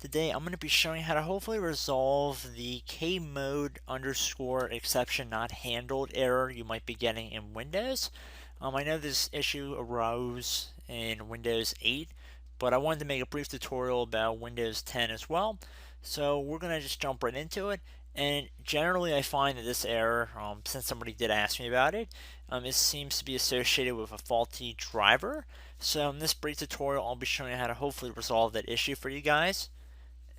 Today I'm going to be showing how to hopefully resolve the KMode underscore exception not handled error you might be getting in Windows. I know this issue arose in Windows 8, but I wanted to make a brief tutorial about Windows 10 as well. So we're going to just jump right into it. And generally I find that this error, since somebody did ask me about it, it seems to be associated with a faulty driver. So in this brief tutorial I'll be showing you how to hopefully resolve that issue for you guys.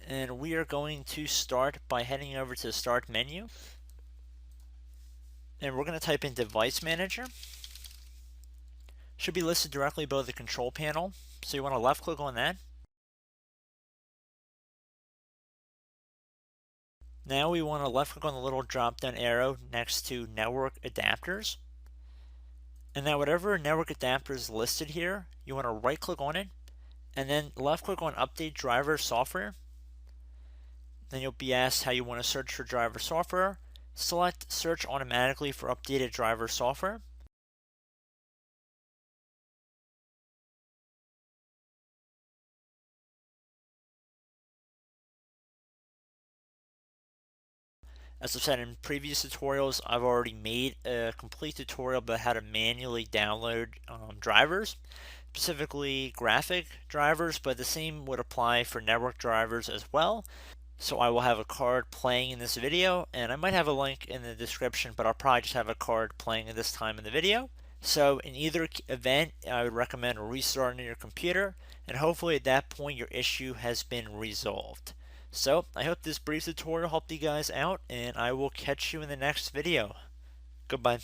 And we are going to start by heading over to the Start menu. And we're going to type in Device Manager. Should be listed directly below the control panel. So you want to left click on that. Now we want to left click on the little drop down arrow next to Network Adapters. And now whatever network adapter is listed here, you want to right click on it and then left click on Update Driver Software. Then you'll be asked how you want to search for driver software. Select Search Automatically for updated driver software. As I've said in previous tutorials, I've already made a complete tutorial about how to manually download drivers, specifically graphic drivers, but the same would apply for network drivers as well. So I will have a card playing in this video, and I might have a link in the description, but I'll probably just have a card playing at this time in the video. So in either event, I would recommend restarting your computer, and hopefully at that point your issue has been resolved. So I hope this brief tutorial helped you guys out, and I will catch you in the next video. Goodbye.